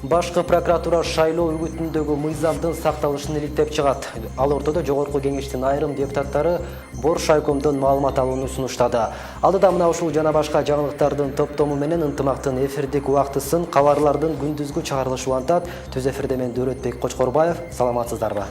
Башкы прокуратура шайлоо үгүтүндөгү мыйзамдын сакталышын иликтеп чыгат. Ал ортодо Жогорку Кеңештин айрым депутаттары Бош райкомдон маалымат алууну сунуштады. Алдыда мына ушул жана башка жаңылыктардын топтому менен ынтымактын эфирдик убактысын кабарлардын күндүзгү чыгарылышы улантат. Түз эфирде мен Дөөлөтбек Кочкорбаев. Саламатсыздарбы?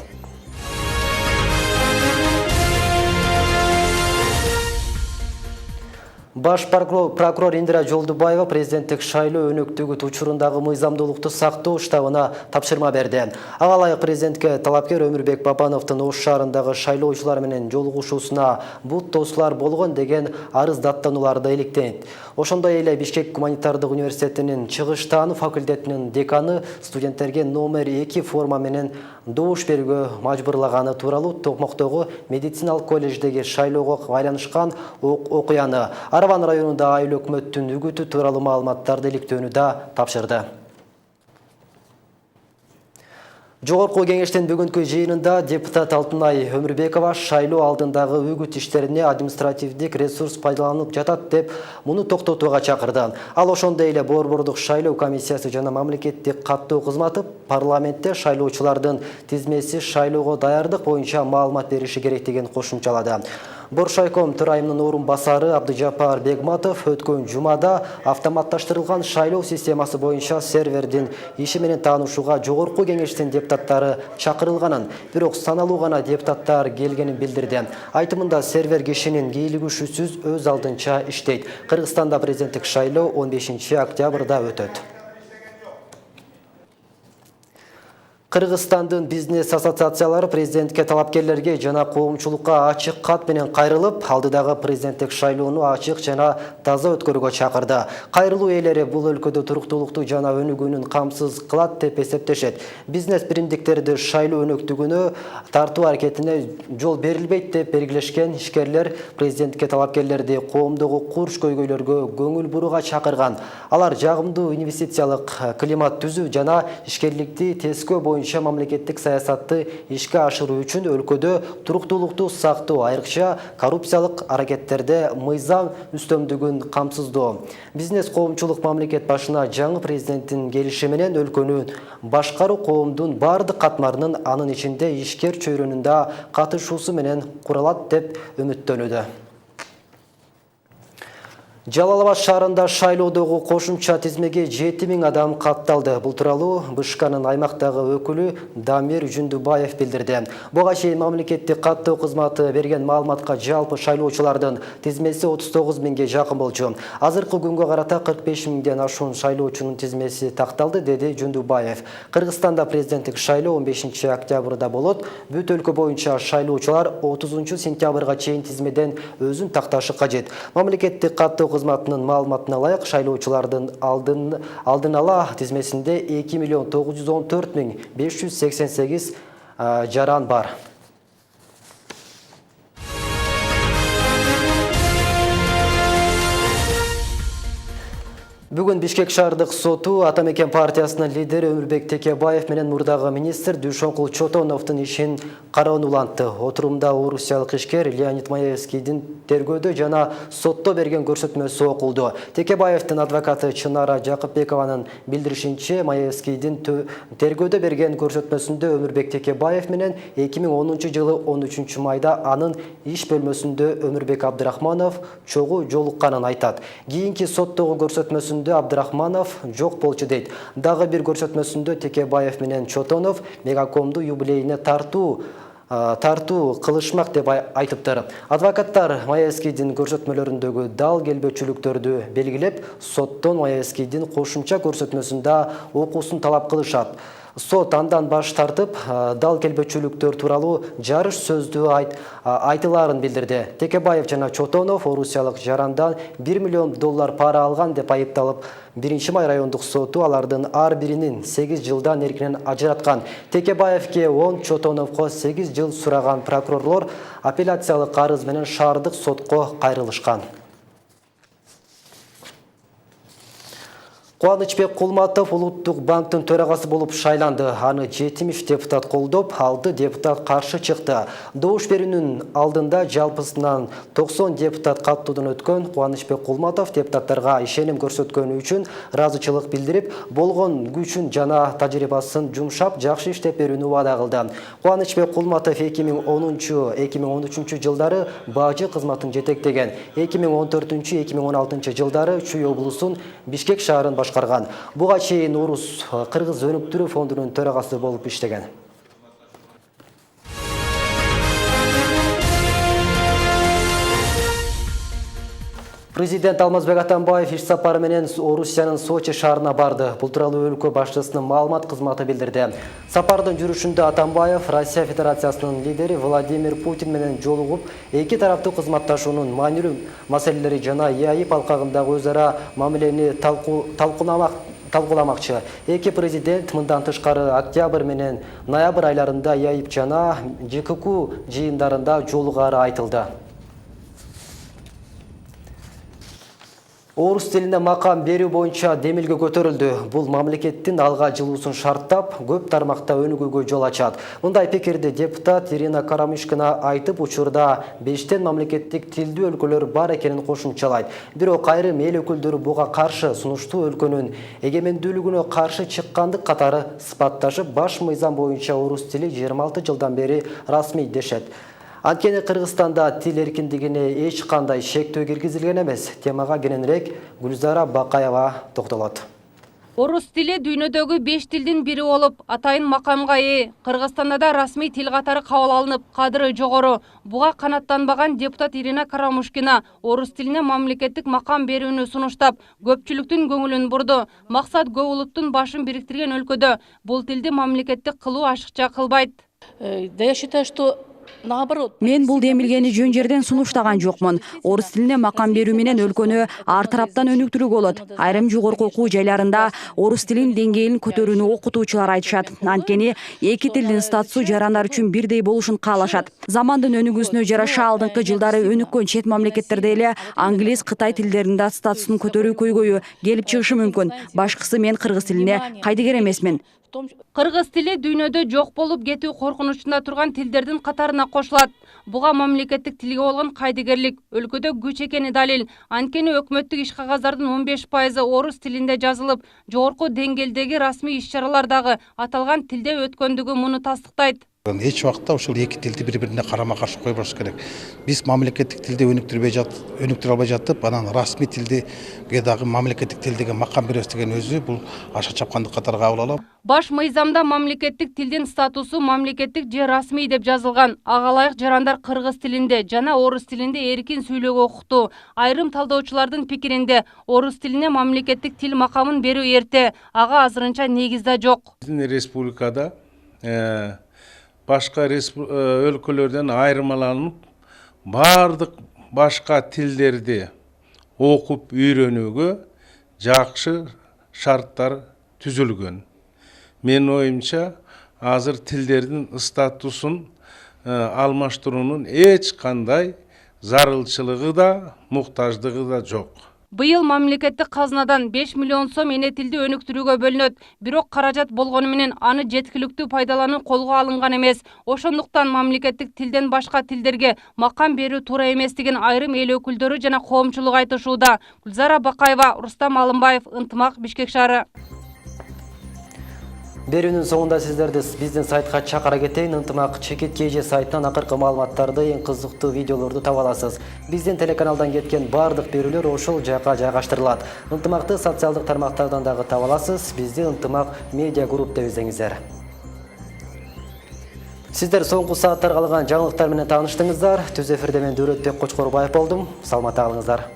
Баш прокурор Индира Жолдубаева президенттик шайлоо өнөктүгү учурундагы мыйзамдуулукту сактоо штабына тапшырма берди. Ага ылайык президентке талапкер Өмүрбек Бабановдун Ош шаарындагы шайлоочулар менен жолугушуусуна бут тосуулар болгон деген арыз даттанууларды иликтейт. Ошондой эле Бишкек гуманитардык университетинин чыгыштан факультетинин деканы студенттерге номер 2 форма менен добуш берүүгө мажбурлаганы тууралуу Токмоктогу медициналык колледждеги шайлоого байланышкан окуяны Араван районунда айыл өкмөттүн үгүтү тууралуу маалыматтарды иликтөөнү да тапшырды. Жогорку Кеңештин бүгүнкү жыйынында депутат Алтынай Өмүрбекова шайлоо алдындагы үгүт иштерине административдик ресурс пайдаланып жатат деп муну токтотууга чакырды. Ал ошондой эле Борбордук шайлоо комиссиясы жана мамлекеттик каттоо кызматы парламентте шайлоочулардын тизмеси шайлоого даярдык боюнча маалымат бериши керектигин кошумчалады. Боршайком төрайымынын орун басары Абдыжапар Бегматов өткөн жумада автоматташтырылган шайлоо системасы боюнча сервердин иши менен таанышууга Жогорку Кеңештин депутаттары чакырылганын, бирок саналуу гана депутаттар келгенин билдирди. Айтымында сервер кишинин кийлигишүүсүз өз алдынча иштейт. Кыргызстанда президенттик шайлоо 15 октябрда өтөт. Кыргызстандын бизнес ассоциациялары президентке талапкерлерге жана коомчулукка ачык кат менен кайрылып, алдыдагы президенттик шайлоону ачык жана таза өткөрүүгө чакырды. Кайрылуу ээлери бул өлкөдө туруктуулукту жана өнүгүүнүн камсыз кылат деп эсептешет. Бизнес биримдиктерди шайлоо өнөктүгүнө тартуу аракетине жол берилбейт деп белгилешкен ишкерлер президентке талапкерлерди коомдогу курч көйгөйлөргө көңүл бурууга чакырган. Алар жагымдуу инвестициялык климат түзүү жана ишкерликти тескөө боюнча мамлекеттик саясатты ишке ашыруу үчүн өлкөдө туруктуулукту сактоо, айрыкча коррупциялык аракеттерде мыйзам үстөмдүгүн камсыздоо. Бизнес коомчулук мамлекет башына жаңы президенттин келиши менен өлкөнүн башкаруу коомдун бардык катмарынын, анын ичинде ишкер чөйрөнүн да катышуусу менен куралат деп үмүттөнүүдө. Жалал Абад шаарында шайлоодогу кошумча тизмеге 7000 адам катталды. Бул тууралуу БШКнын аймактагы өкүлү Дамир Жүндүбаев билдирди. Буга чейин мамлекеттик каттоо кызматы берген маалыматка жалпы шайлоочулардын тизмеси 39 миңге жакын болчу. Азыркы күнгө карата 45 миңден ашуун шайлоочунун тизмеси такталды, деди Жүндүбаев. Кыргызстанда президенттик шайлоо 15 октябрда болот. Бүт өлкө боюнча шайлоочулар 30 сентябрга чейин тизмеден өзүн такташы кажет. Мамлекеттик каттоо кызматынын маалыматына ылайык шайлоочулардын алдын ала тизмесинде 2.914.588 жаран бар. Бүгүн Бишкек шаардык соту Атамекен партиясынын лидери Өмүрбек Текебаев менен мурдагы министр Дүйшөнкул Чотоновдун ишин кароонун улантты. Отурумда орусиялык ишкер Леонид Маевскийдин тергөөдө жана сотто берген көрсөтмөсү окулду. Текебаевдин адвокаты Чынара Жакыпбекованын билдиришинче, Маевскийдин тергөөдө берген көрсөтмөсүндө Өмүрбек Текебаев менен 2010 жылы 13 майда анын иш бөлмөсүндө Өмүрбек Абдрахманов чогуу жолукканын айтат. Кийинки соттогу көрсөтмөсүндө Абдрахманов жок болчу дейт. Дагы бир көрсөтмөсүндө Текебаев менен Чотонов Мегакомду юбилейине тартуу кылышмак деп айтыптыр. Адвокаттар Маевскийдин көрсөтмөлөрүндөгү дал келбөчүлүктөрдү белгилеп, соттон Маевскийдин кошумча көрсөтмөсүндө окуусун талап кылышат. Сот андан баш тартып, дал келбөчүлүктөр тууралуу жарыш сөздүү айтыларын билдирди. Текебаев жана Чотонов орусиялык жарандан $1 миллион пара алган деп айыпталып, 1-май райондук соту алардын ар биринин 8 жылдан эркинен ажыраткан. Текебаевке 10, Чотоновго 8 жыл сураган прокурорлор апелляциялык арыз менен шаардык сотко кайрылышкан. Кубанычбек Кулматов Улуттук банктын төрагасы болуп шайланды. Аны 70 депутат колдоп, 6 депутат каршы чыкты. Добуш берүүнүн алдында жалпысынан 90 депутат каттуудан өткөн Кубанычбек Кулматов депутаттарга ишеним көрсөткөнү үчүн ыраазычылык билдирип, болгон күчүн жана тажрыйбасын жумшап, жакшы иштеп берүүнү убада кылды. Кубанычбек Кулматов 2010-2013 жылдары бажы кызматын жетектеген. 2014-2016 жылдары Чүй облусун Бишкек шаарын башкарган. Буга чейин Орус Кыргыз өнүктүрүү фондунун төрагасы болуп иштеген. Президент Алмазбек Атамбаев иш сапары менен Орусиянын Сочи шаарына барды. Бул тууралуу өлкө башчысынын маалымат кызматы билдирди. Сапардын жүрүшүндө Атамбаев Россия Федерациясынын лидери Владимир Путин менен жолугуп, эки тараптуу кызматташуунун маанилүү маселелери жана ЯИП алкагындагы өз ара мамилени талкууламакчы. Эки президент мындан тышкары октябрь менен ноябрь айларында ЯИП жана ЖКК жыйындарында жолугаары айтылды. Орус тилине макам берүү боюнча демилге көтөрүлдү. Бул мамлекеттин алга жылуусун шарттап, көп тармакта өнүгүүгө жол ачат. Мындай пикирди депутат Ирина Карамышкина айтып, учурда 5 мамлекеттик тилдүү өлкөлөр бар экенин кошумчалайт. Бирок айрым эл өкүлдөрү буга каршы сунуштуу өлкөнүн эгемендүүлүгүнө каршы чыккандык катары сыпатташып, баш мыйзам боюнча орус тили 26 жылдан бери расмий дешет. Анткени Кыргызстанда тил эркиндигине эч кандай шектөө киргизилген эмес. Темага кененирээк Гүлзара Бакаева токтолот. Орус тили дүйнөдөгү 5 тилдин бири болуп, атайын макамга ээ. Кыргызстанда да расмий тил катары кабыл алынып, кадыры жогору. Буга канаттанбаган депутат Ирина Карамышкина орус тилине мамлекеттик макам берүүнү сунуштап, көпчүлүктүн көңүлүн бурду. Максат көп улуттун башын бириктирген өлкөдө бул тилди мамлекеттик кылуу ашыкча кылбайт. Да я считаю, что мен бул демилгени жөн жерден сунуштаган жокмун. Орус тилине макам берүү менен өлкөнү ар тараптан өнүктүрүүгө болот. Айрым жогорку окуу жайларында орус тилинин деңгээлин көтөрүүнү окутуучулар айтышат. Анткени эки тилдин статусу жарандар үчүн бирдей болушун каалашат. Замандын өнүгүүсүнө жараша алдыңкы жылдары өнүккөн чет мамлекеттерде эле англис, кытай тилдеринде статусун көтөрүү көйгөйү келип чыгышы мүмкүн. Башкысы мен кыргыз тилине кайдыгер эмесмин. Кыргыз тили дүйнөдө жок болуп кетүү коркунучунда турган тилдердин катарына кошулат. Буга мамлекеттик тилге болгон кайдыгерлик өлкөдө күч экени далил. Анткени өкмөттүк иш кагаздардын 15% орус тилинде жазылып, жогорку деңгээлдеги расмий иш-чаралар дагы аталган тилде өткөндүгү муну тастыктайт. Эч убакта ушул эки тилди бири-бирине карама-каршы койбош керек. Биз мамлекеттик тилди өнүктүрө албай жатып, анан расмий тилди дагы мамлекеттик тилдеги макам беребиз деген өзү бул аша чапкандык катары кабыл алам. Баш мыйзамда мамлекеттик тилдин статусу мамлекеттик же расмий деп жазылган. Ага ылайык жарандар кыргыз тилинде жана орус тилинде эркин сүйлөөгө укуктуу. Айрым талдоочулардын пикиринде орус тилине мамлекеттик тил макамын берүү эрте, ага азырынча негиз да жок. Биздин республикада башка өлкөлөрдөн айырмаланып, бардык башка тилдерди окуп үйрөнүүгө жакшы шарттар түзүлгөн. Менин оюмча, азыр тилдердин статусун алмаштыруунун эч кандай зарылчылыгы да, муктаждыгы да жок. Быйыл мамлекеттик казынадан 5 миллион сом эне тилди өнүктүрүүгө бөлүнөт. Бирок каражат болгону менен аны жеткиликтүү пайдалануу колго алынган эмес. Ошондуктан мамлекеттик тилден башка тилдерге макам берүү туура эмес деген айрым эл өкүлдөрү жана коомчулук айтышууда. Гүлзара Бакаева, Рустам Алымбаев, Ынтымак, Бишкек шаары. Берүүнүн соңунда сиздерди биздин сайтка чакыра кетейин. Ынтымак чекит KG сайтынан акыркы маалыматтарды, эң кызыктуу видеолорду таба аласыз. Биздин телеканалдан кеткен бардык берүүлөр ошол жака жайгаштырылат. Ынтымакты социалдык тармактардан дагы таба аласыз. Бизди Ынтымак медиа групп деп издеңиздер. Сиздер соңку сааттарга алган жаңылыктар менен тааныштыңыздар. Түз эфирде мен Дөрөтбек Кочкорбаев болдум. Саламатта калыңыздар.